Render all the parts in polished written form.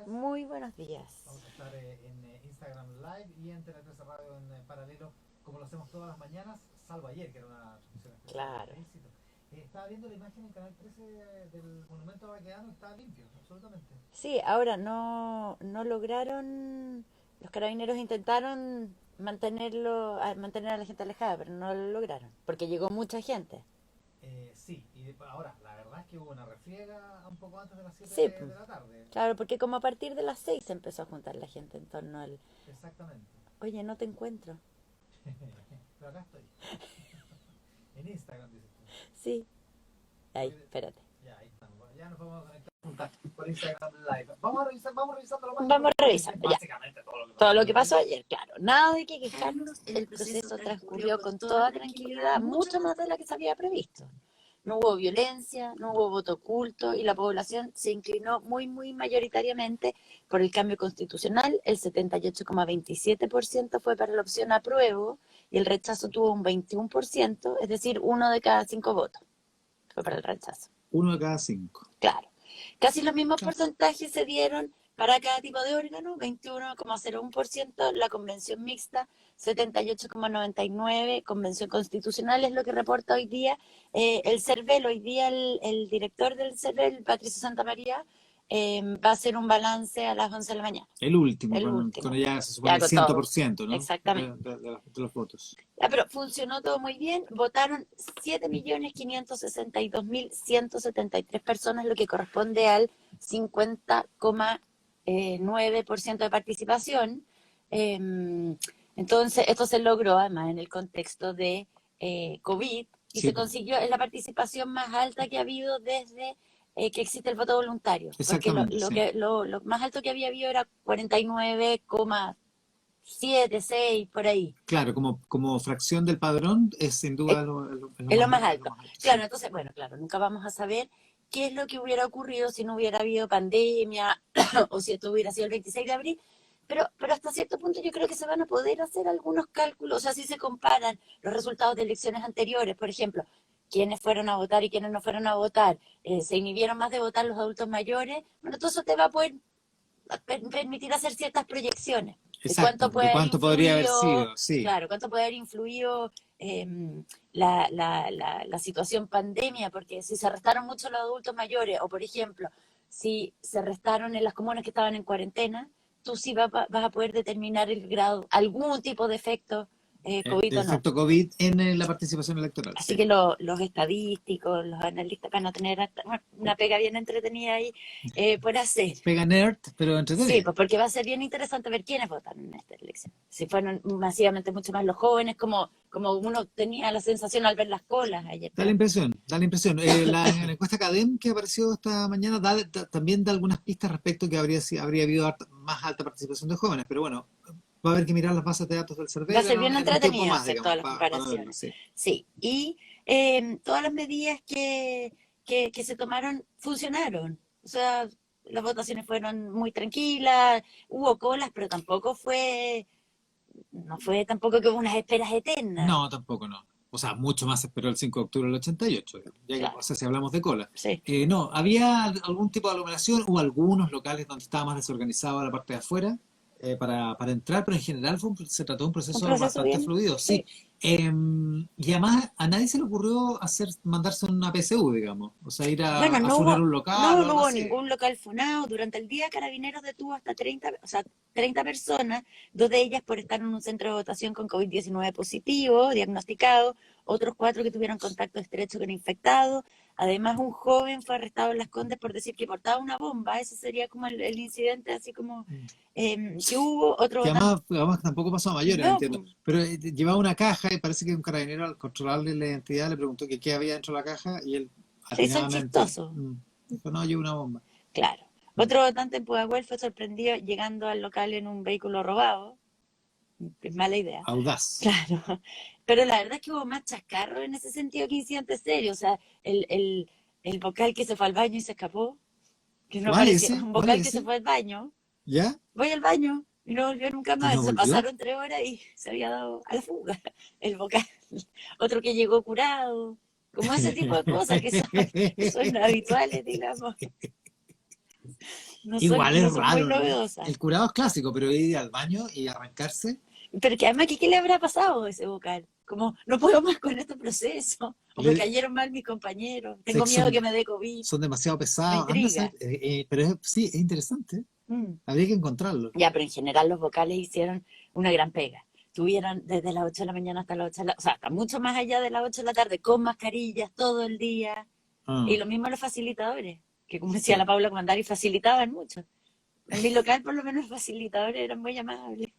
Muy buenos días. Vamos a estar en Instagram Live y en Tele 13 Radio en paralelo, como lo hacemos todas las mañanas, salvo ayer, que era una transmisión especial de Claro. Plebiscito. Estaba viendo la imagen en Canal 13 del monumento a Baquedano, está limpio, absolutamente. Sí, ahora no lograron, los carabineros intentaron mantener a la gente alejada, pero no lo lograron, porque llegó mucha gente. Sí, y ahora, la verdad es que hubo una refriega un poco antes de las 7 Sí, de la tarde. claro, porque como a partir de las 6 se empezó a juntar la gente en torno al... Exactamente. Oye, no te encuentro. Pero acá estoy, en Instagram, dices tú. Sí. Ahí, Oye, espérate. ya, ahí estamos. Ya nos vamos a conectar por Instagram Live. Vamos revisando lo más Vamos importante, que es revisando, ya. básicamente todo lo que Todo pasó lo que ayer. pasó ayer, claro. Nada de que quejarnos, el proceso transcurrió con toda tranquilidad, mucho más de la que se había previsto. No hubo violencia, no hubo voto oculto y la población se inclinó muy mayoritariamente por el cambio constitucional. El 78,27% fue para la opción apruebo y el rechazo tuvo un 21%, es decir, 1 de cada 5 votos fue para el rechazo. 1 de cada 5. Claro. Casi los mismos Claro. porcentajes se dieron para cada tipo de órgano, 21,01%, la convención mixta, 78,99%, convención constitucional es lo que reporta hoy día el CERVEL. Hoy día el director del CERVEL, Patricio Santamaría, va a hacer un balance a las 11 de la mañana, El último, el cuando último, ya se supone ya el con ciento todo, por ciento, ¿no? exactamente. De los votos. Ya, pero funcionó todo muy bien. Votaron 7.562.173 personas, lo que corresponde al 50,9% de participación. Entonces, esto se logró además en el contexto de COVID y Sí, se pues, consiguió, es la participación más alta que ha habido desde que existe el voto voluntario, porque exactamente, sí. lo más alto que había habido era 49,7, 6, por ahí. Claro, como fracción del padrón es sin duda Es lo más es lo alto. más alto, Claro, sí. entonces, bueno, claro, nunca vamos a saber qué es lo que hubiera ocurrido si no hubiera habido pandemia o si esto hubiera sido el 26 de abril, pero hasta cierto punto yo creo que se van a poder hacer algunos cálculos, o sea, si se comparan los resultados de elecciones anteriores, por ejemplo, quiénes fueron a votar y quiénes no fueron a votar, se inhibieron más de votar los adultos mayores, bueno, todo eso te va a poder permitir hacer ciertas proyecciones de Exacto, cuánto de puede haber cuánto podría haber influido, sido, sí. claro, cuánto puede haber influido la situación pandemia, porque si se restaron mucho los adultos mayores, o por ejemplo, si se restaron en las comunas que estaban en cuarentena, tú sí vas a poder determinar el grado, algún tipo de efecto COVID El o no. efecto COVID en la participación electoral, Así sí. que los estadísticos, los analistas van a tener una pega bien entretenida ahí por hacer. Pega nerd, pero Sí, entretenida. pues porque va a ser bien interesante ver quiénes votaron en esta elección. Si fueron masivamente mucho más los jóvenes, como uno tenía la sensación al ver las colas ayer, Da la ¿no? impresión, da la impresión. La encuesta Cadem que apareció esta mañana también da algunas pistas respecto a que habría habido más alta participación de jóvenes, pero bueno, va a haber que mirar las bases de datos del Va a CERVEL ser bien en un tiempo entretenido más, hacer todas digamos, las para verlo, comparaciones. sí. Sí, y todas las medidas que se tomaron funcionaron. O sea, las votaciones fueron muy tranquilas, hubo colas, pero no fue tampoco que hubo unas esperas eternas. No, tampoco no. O sea, mucho más esperó el 5 de octubre del 88, digamos, ya que, o Claro, sea, si hablamos de cola. sí. No, había algún tipo de aglomeración, hubo algunos locales donde estaba más desorganizada la parte de afuera para entrar, pero en general se trató de un Un proceso proceso bastante bien, fluido, sí. sí. Y además a nadie se le ocurrió mandarse una PSU, digamos, o sea, ir Bueno, a funar un local o no algo hubo así, ningún digamos. local funado. Durante el día Carabineros detuvo hasta 30, o sea, 30 personas, dos de ellas por estar en un centro de votación con COVID-19 positivo, diagnosticado, otros 4 que tuvieron contacto estrecho con infectados. Además, un joven fue arrestado en Las Condes por decir que portaba una bomba. Ese sería como el incidente así como que hubo. Otro Que votante, además tampoco pasó a mayores, no, entiendo. Pero llevaba una caja y parece que un carabinero al controlarle la identidad le preguntó que qué había dentro de la caja y él se hizo el atinadamente chistoso, dijo, no, llevo una bomba. claro. Mm. Otro votante en Pudahuel fue sorprendido llegando al local en un vehículo robado. Es mala idea. Audaz. Claro, pero la verdad es que hubo más chascarro en ese sentido que incidentes serios. O sea, el vocal que se fue al baño y se escapó, que no ¿Cuál apareció. ese? Un ¿Cuál vocal que se ese? fue al baño, ¿Ya? voy al baño y no volvió nunca ¿Y más. no Se volvió? pasaron 3 horas y se había dado a la fuga el vocal. Otro que llegó curado, como ese tipo de cosas que son habituales, digamos. No Igual no es son muy raro, ¿no? novedosas. El curado es clásico, pero ir al baño y arrancarse. Pero que además, ¿qué le habrá pasado a ese vocal? Como, no puedo más con este proceso. O me le- cayeron mal mis compañeros. sé Tengo que miedo que son, me dé COVID. son demasiado Me pesados. Anda a saber, intriga. pero sí, es interesante. Mm. Habría que encontrarlo. Ya, pero en general los vocales hicieron una gran pega. Tuvieron desde las 8 de la mañana hasta las 8 de la... O sea, hasta mucho más allá de las 8 de la tarde, con mascarillas todo el día. Y Ah, lo mismo los facilitadores, que como decía la sí. Paula Comandari, facilitaban mucho. En mi local, por lo menos, los facilitadores eran muy amables.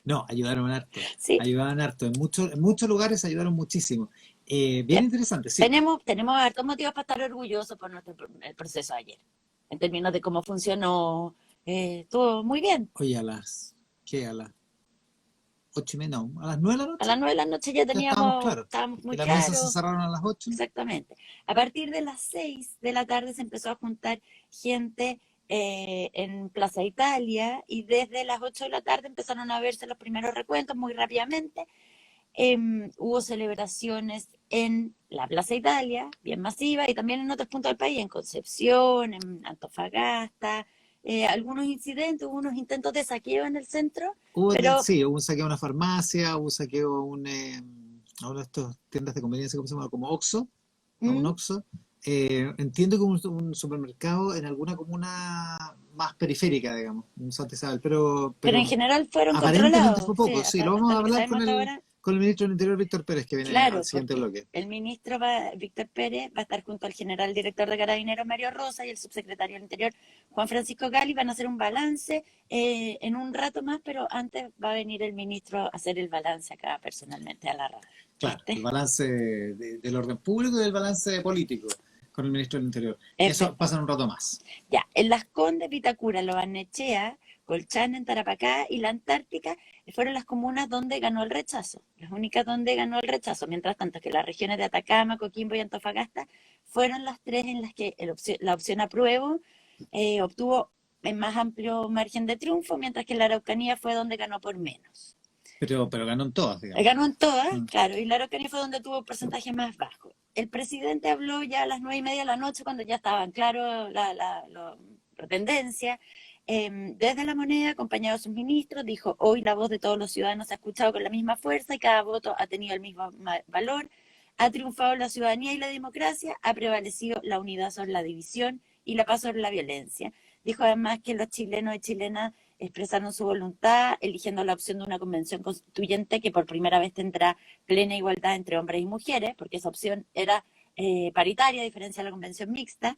No, ayudaron harto. Sí, Ayudaban harto. En muchos lugares ayudaron muchísimo. Bien ya. interesante, sí. Tenemos hartos motivos para estar orgullosos por el proceso de ayer. En términos de cómo funcionó, estuvo muy bien. Oye, ¿qué? A las 8:30, no, a las 9 de la A noche las 9 de la noche ya ya estábamos claros. estábamos Y muy las mesas se claros. cerraron a las 8. Exactamente. A partir de las 6 de la tarde se empezó a juntar gente en Plaza Italia y desde las 8 de la tarde empezaron a verse los primeros recuentos muy rápidamente. Hubo celebraciones en la Plaza Italia, bien masiva, y también en otros puntos del país, en Concepción, en Antofagasta. Algunos incidentes, hubo unos intentos de saqueo en el centro, pero Sí, hubo un saqueo a una farmacia, hubo un saqueo a una de estas tiendas de conveniencia, ¿cómo se llama? Como Oxxo, a un mm, Oxxo. Entiendo que un supermercado en alguna comuna más periférica, digamos, un Santa Isabel, pero en pero general fueron aparentemente controlados, fue sí, poco. Sí, lo vamos hasta a lo que hablar sabemos hasta ahora. con el ministro del Interior, Víctor Pérez, que viene al Claro, siguiente porque bloque. el ministro Víctor Pérez va a estar junto al general director de Carabineros Mario Rosa y el subsecretario del Interior Juan Francisco Gali. Van a hacer un balance en un rato más, pero antes va a venir el ministro a hacer el balance acá personalmente a la radio. Claro, el ¿Viste? balance del orden público y del balance político con el ministro del Interior. Es Eso verdad. pasa en un rato más. Ya, en Las Condes, Vitacura, Lobarnechea, Colchán en Tarapacá y la Antártica fueron las comunas donde ganó el rechazo, las únicas donde ganó el rechazo, mientras tanto que las regiones de Atacama, Coquimbo y Antofagasta fueron las tres en las que la opción apruebo obtuvo en más amplio margen de triunfo, mientras que la Araucanía fue donde ganó por menos. Pero ganó en todas, digamos. Ganó en todas, Mm. claro, y la Araucanía fue donde tuvo el porcentaje más bajo. El presidente habló ya a las 9:30 de la noche, cuando ya estaban claros la tendencia. Desde La Moneda, acompañado de sus ministros, dijo: hoy la voz de todos los ciudadanos se ha escuchado con la misma fuerza y cada voto ha tenido el mismo valor. Ha triunfado la ciudadanía y la democracia, ha prevalecido la unidad sobre la división y la paz sobre la violencia. Dijo además que los chilenos y chilenas expresaron su voluntad, eligiendo la opción de una convención constituyente que por primera vez tendrá plena igualdad entre hombres y mujeres, porque esa opción era paritaria, a diferencia de la convención mixta,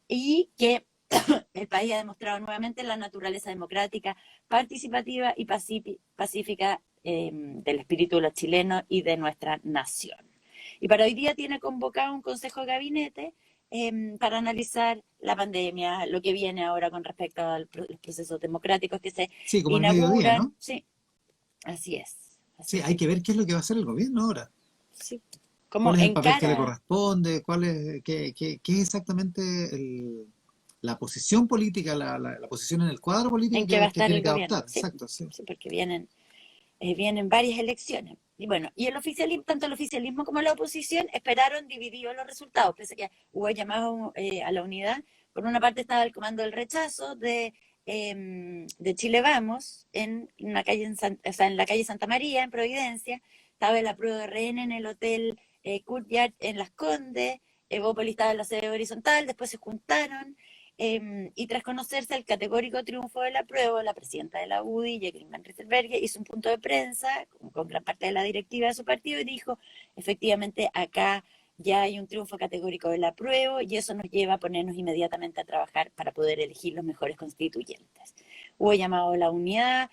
y que el país ha demostrado nuevamente la naturaleza democrática, participativa y pacífica del espíritu de los chilenos y de nuestra nación. Y para hoy día tiene convocado un consejo de gabinete para analizar la pandemia, lo que viene ahora con respecto a los procesos democráticos que se Sí, como el mediodía, inauguran. ¿no? Sí, así es. Sí, Así hay es. que ver qué es lo que va a hacer el gobierno ahora. Sí. Como ¿Cuál es el papel que le encara, corresponde? ¿Qué es exactamente la posición política, la posición en el cuadro político en qué va a que estar tiene el que gobierno. adoptar? Sí, Exacto, sí. sí, porque vienen varias elecciones. Y bueno, y el oficialismo, tanto el oficialismo como la oposición esperaron divididos los resultados, pese a que hubo llamado a la unidad. Por una parte estaba el comando del rechazo de Chile Vamos, en una calle o sea, en la calle Santa María, en Providencia. Estaba el apruebo de RN en el hotel Courtyard en Las Condes. Evópolis estaba en la sede horizontal, después se juntaron. Y tras conocerse el categórico triunfo de la prueba, la presidenta de la UDI, Jacqueline Van Rieselberghe, hizo un punto de prensa con gran parte de la directiva de su partido y dijo: efectivamente, acá ya hay un triunfo categórico de la prueba y eso nos lleva a ponernos inmediatamente a trabajar para poder elegir los mejores constituyentes. Hubo llamado a la unidad,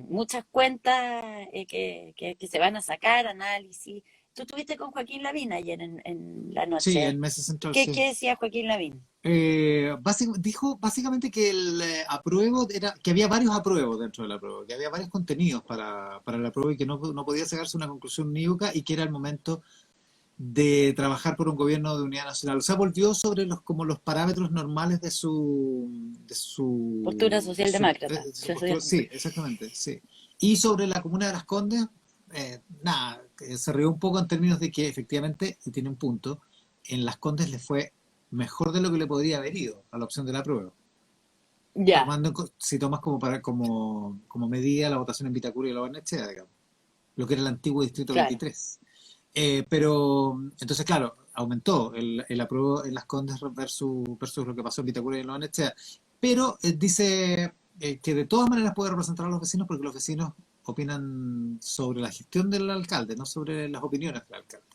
muchas cuentas que se van a sacar, análisis. Tú estuviste con Joaquín Lavín ayer en la Sí, noche. en Mesa Central, ¿Qué, sí. qué decía Joaquín Lavín? Dijo básicamente que el apruebo que había varios apruebos dentro del apruebo, que había varios contenidos para el apruebo y que no podía sacarse una conclusión unívoca y que era el momento de trabajar por un gobierno de unidad nacional. O sea, volvió sobre como los parámetros normales Postura socialdemócrata. de su postura. Sí, exactamente, sí. Y sobre la comuna de Las Condes, nada, se rió un poco en términos de que efectivamente, y tiene un punto, en Las Condes le fue mejor de lo que le podría haber ido a la opción de la prueba. Ya, Si tomas como medida la votación en Vitacura y la Barnechea, digamos, lo que era el antiguo Distrito claro. 23. Pero, entonces, claro, aumentó el apruebo en Las Condes versus lo que pasó en Vitacura y en la Barnechea. Pero dice que de todas maneras puede representar a los vecinos porque los vecinos opinan sobre la gestión del alcalde, no sobre las opiniones del alcalde,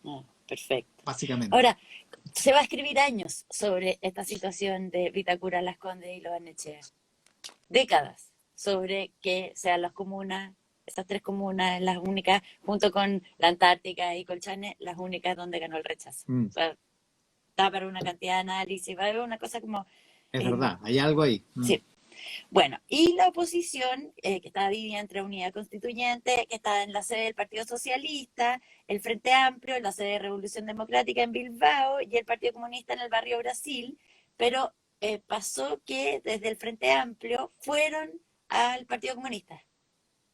Ah, perfecto. básicamente. Ahora, se va a escribir años sobre esta situación de Vitacura, Las Condes y Lo Barnechea. Décadas sobre que sean las comunas, estas tres comunas, las únicas, junto con la Antártica y Colchane, las únicas donde ganó el rechazo. Mm, O sea, da para una cantidad de análisis, va a haber una cosa como... es eh, verdad, hay algo ahí. sí. Bueno, y la oposición, que está dividida entre Unidad Constituyente, que está en la sede del Partido Socialista, el Frente Amplio, en la sede de Revolución Democrática en Bilbao y el Partido Comunista en el barrio Brasil, pero pasó que desde el Frente Amplio fueron al Partido Comunista.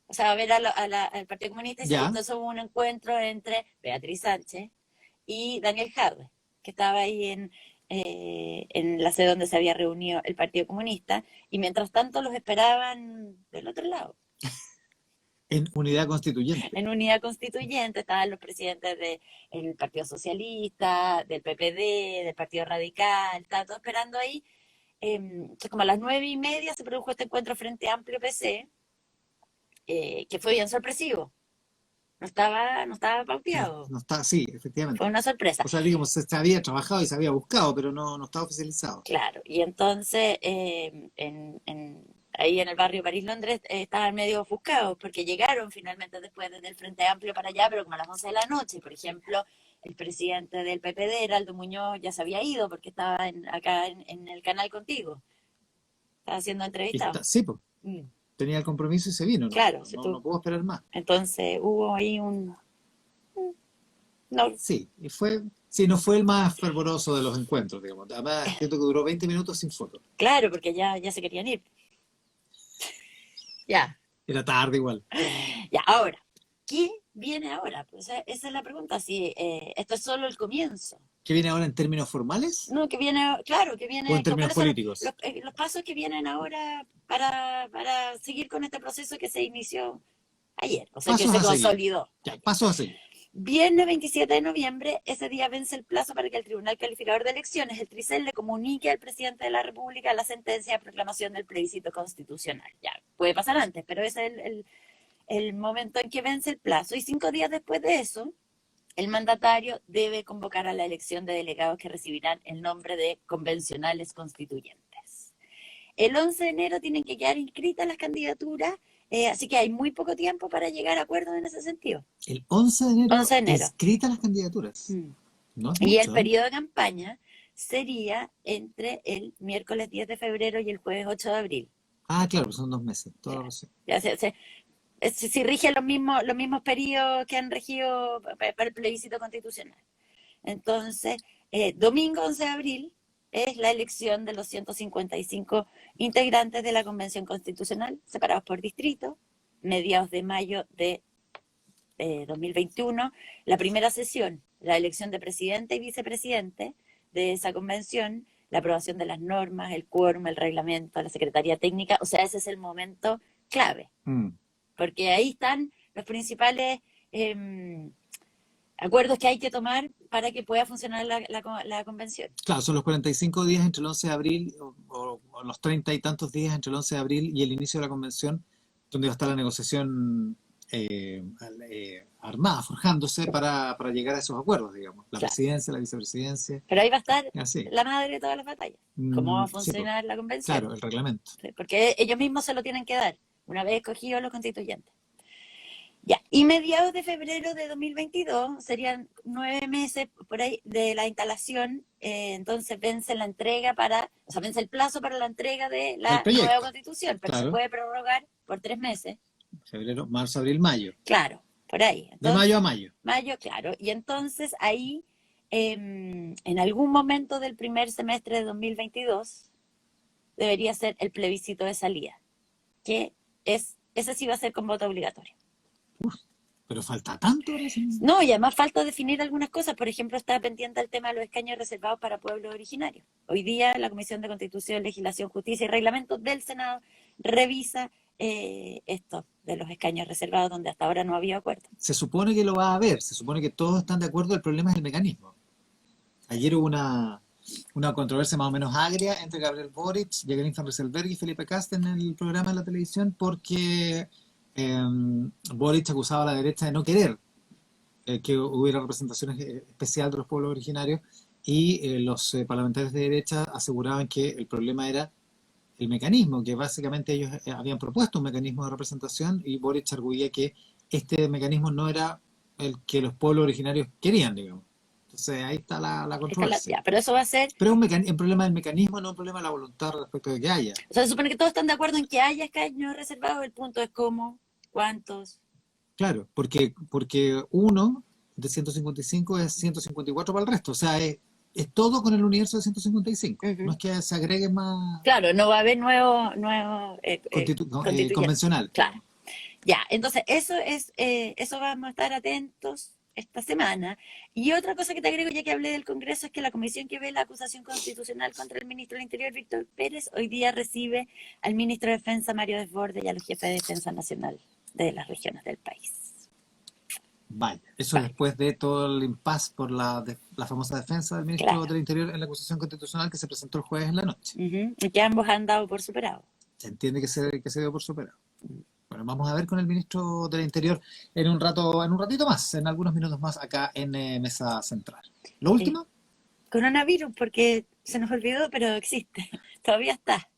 O sea, a ver al Partido Comunista y Ya, entonces hubo un encuentro entre Beatriz Sánchez y Daniel Jadwe, que estaba ahí en la sede donde se había reunido el Partido Comunista, y mientras tanto los esperaban del otro lado. en unidad constituyente. En Unidad Constituyente estaban los presidentes del Partido Socialista, del PPD, del Partido Radical, estaban todos esperando ahí. Entonces, como a las 9:30 se produjo este encuentro Frente Amplio PC, que fue bien sorpresivo. No estaba No, pauteado. no está, sí, Fue efectivamente. una sorpresa. O sea, digamos, se había trabajado y se había buscado, pero no estaba oficializado. Claro, y entonces ahí en el barrio París-Londres estaban medio ofuscados porque llegaron finalmente después desde el Frente Amplio para allá, pero como a las 11 de la noche. Por ejemplo, el presidente del PPD, Heraldo Muñoz, ya se había ido porque estaba acá en el canal contigo, estaba siendo entrevistado. Sí, pues, Mm, tenía el compromiso y se vino, claro, no puedo esperar más. entonces hubo ahí no, Sí, sí, no fue el más fervoroso de los encuentros, digamos. Además, entiendo que duró 20 minutos sin foto. claro, porque ya se querían ir. Ya, Era tarde igual. ya, ahora, ¿qué viene ahora? Pues esa es la pregunta, si esto es solo el comienzo. ¿Qué viene ahora en términos formales No, que viene, claro, que o en viene, términos ¿cuáles son políticos? los pasos que vienen ahora para seguir con este proceso que se inició ayer, o sea, que Pasos se a seguir. consolidó Ya, ayer? pasos a seguir. Viernes 27 de noviembre, ese día vence el plazo para que el Tribunal Calificador de Elecciones, el TRICEL, le comunique al presidente de la República la sentencia de proclamación del plebiscito constitucional. Ya, puede pasar antes, pero ese es el momento en que vence el plazo. Y 5 días después de eso, el mandatario debe convocar a la elección de delegados que recibirán el nombre de convencionales constituyentes. El 11 de enero tienen que quedar inscritas las candidaturas, así que hay muy poco tiempo para llegar a acuerdos en ese sentido. El 11 de enero 11 de enero. inscritas las candidaturas. Mm. No es Y el mucho, ¿eh? periodo de campaña sería entre el miércoles 10 de febrero y el jueves 8 de abril. Ah, claro, pues son 2 meses. Toda la razón. Ya si rigen los mismos periodos que han regido para el plebiscito constitucional. Entonces, domingo 11 de abril es la elección de los 155 integrantes de la Convención Constitucional, separados por distrito, mediados de mayo de 2021, la primera sesión, la elección de presidente y vicepresidente de esa convención, la aprobación de las normas, el quórum, el reglamento, la secretaría técnica, o sea, ese es el momento clave, Mm. porque ahí están los principales acuerdos que hay que tomar para que pueda funcionar la convención. Claro, son los 45 días entre el 11 de abril o los 30 y tantos días entre el 11 de abril y el inicio de la convención, donde va a estar la negociación armada, forjándose para llegar a esos acuerdos, digamos. La Claro. presidencia, la vicepresidencia, Pero ahí va a estar así. la madre de todas las batallas. ¿Cómo va a Sí, pues, funcionar la convención? claro, el reglamento. ¿Sí? Porque ellos mismos se lo tienen que dar, una vez escogidos los constituyentes. Ya, y mediados de febrero de 2022, serían 9 meses por ahí de la instalación, entonces vence vence el plazo para la entrega de El la proyecto, nueva constitución, pero se claro. puede prorrogar por 3 meses, Febrero, marzo, abril, mayo. claro, por ahí. De Entonces, mayo a mayo. mayo, claro, y entonces ahí, en algún momento del primer semestre de 2022, debería ser el plebiscito de salida, que ese sí va a ser con voto obligatorio. Pero falta tanto ahora sí. No, y además falta definir algunas cosas. Por ejemplo, está pendiente el tema de los escaños reservados para pueblos originarios. Hoy día la Comisión de Constitución, Legislación, Justicia y Reglamento del Senado revisa esto de los escaños reservados, donde hasta ahora no había acuerdo. Se supone que lo va a haber, se supone que todos están de acuerdo, el problema es el mecanismo. Ayer hubo una controversia más o menos agria entre Gabriel Boric, Jacqueline Van Rysselberg y Felipe Cast en el programa de la televisión porque Boric acusaba a la derecha de no querer que hubiera representación especial de los pueblos originarios y los parlamentarios de derecha aseguraban que el problema era el mecanismo, que básicamente ellos habían propuesto un mecanismo de representación y Boric arguía que este mecanismo no era el que los pueblos originarios querían, digamos. Entonces ahí está la controversia. Ya, pero eso va a ser... Pero es un problema del mecanismo, no un problema de la voluntad respecto de que haya. O sea, se supone que todos están de acuerdo en que haya escaños reservados, el punto es cómo, cuántos. Claro, porque uno de 155 es 154 para el resto, o sea, es todo con el universo de 155, no es que se agregue más Claro, no va a haber nuevo convencional. Claro. Ya, entonces eso vamos a estar atentos esta semana. Y otra cosa que te agrego, ya que hablé del Congreso, es que la comisión que ve la acusación constitucional contra el ministro del Interior, Víctor Pérez, hoy día recibe al ministro de Defensa, Mario Desbordes, y a los jefes de Defensa Nacional de las regiones del país. Vaya, eso después de todo el impasse por la famosa defensa del ministro del Interior en la acusación constitucional que se presentó el jueves en la noche. Y que ambos han dado por superado. Se entiende que se dio por superado. Bueno, vamos a ver con el ministro del Interior en un ratito más, en algunos minutos más acá en Mesa Central. ¿Lo último? Coronavirus, porque se nos olvidó, pero existe, todavía está.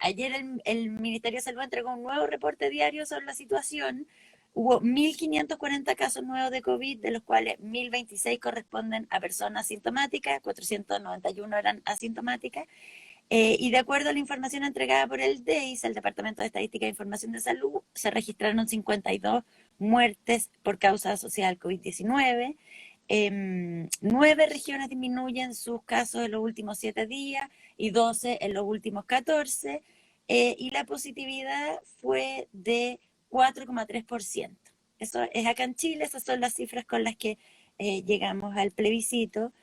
Ayer el Ministerio de Salud entregó un nuevo reporte diario sobre la situación. Hubo 1.540 casos nuevos de COVID, de los cuales 1.026 corresponden a personas sintomáticas, 491 eran asintomáticas. Y de acuerdo a la información entregada por el DEIS, el Departamento de Estadística e Información de Salud, se registraron 52 muertes por causa asociada al COVID-19. 9 regiones disminuyen sus casos en los últimos 7 días y 12 en los últimos 14. Y la positividad fue de 4,3%. Eso es acá en Chile, esas son las cifras con las que llegamos al plebiscito.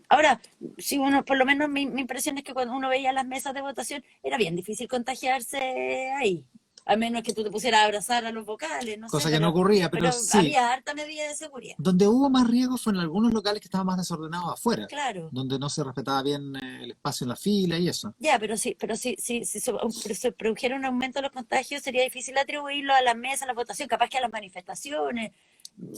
Ahora, si uno, por lo menos mi impresión es que cuando uno veía las mesas de votación era bien difícil contagiarse ahí, a menos que tú te pusieras a abrazar a los vocales, no cosa sé, que no ocurría, pero sí. Había harta medida de seguridad. Donde hubo más riesgo fue en algunos locales que estaban más desordenados afuera, claro, donde no se respetaba bien el espacio en la fila y eso. Ya, pero si se produjera un aumento de los contagios, sería difícil atribuirlo a las mesas, a la votación, capaz que a las manifestaciones,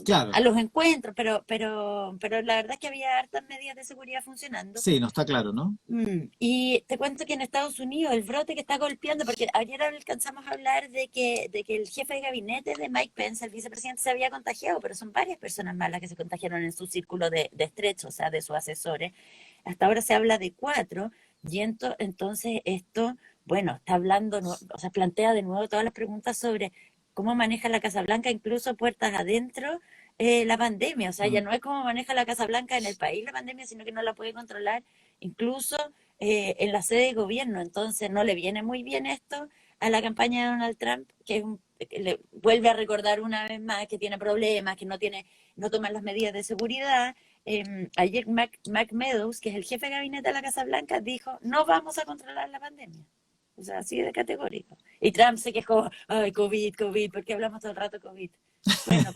claro, a los encuentros, pero la verdad es que había hartas medidas de seguridad funcionando. Sí, no está claro, ¿no? Y te cuento que en Estados Unidos el brote que está golpeando, porque ayer alcanzamos a hablar de que el jefe de gabinete de Mike Pence, el vicepresidente, se había contagiado, pero son varias personas más las que se contagiaron en su círculo de estrecho, o sea, de sus asesores. Hasta ahora se habla de 4, y entonces esto, bueno, está hablando, o sea, plantea de nuevo todas las preguntas sobre cómo maneja la Casa Blanca, incluso puertas adentro, la pandemia. O sea, ya no es cómo maneja la Casa Blanca en el país la pandemia, sino que no la puede controlar incluso en la sede de gobierno. Entonces no le viene muy bien esto a la campaña de Donald Trump, que le vuelve a recordar una vez más que tiene problemas, que no toma las medidas de seguridad. Ayer Mac Meadows, que es el jefe de gabinete de la Casa Blanca, dijo, no vamos a controlar la pandemia. O sea, así de categórico. Y Trump se quejó, ay, COVID, ¿por qué hablamos todo el rato COVID? Bueno,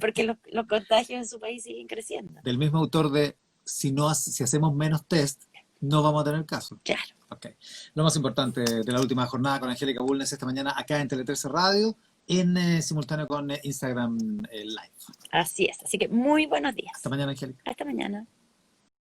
porque los contagios en su país siguen creciendo. Del mismo autor de si hacemos menos test, no vamos a tener caso. Claro. Okay. Lo más importante de la última jornada con Angélica Bulnes esta mañana acá en Tele 13 Radio, en simultáneo con Instagram Live. Así es. Así que muy buenos días. Hasta mañana, Angélica. Hasta mañana.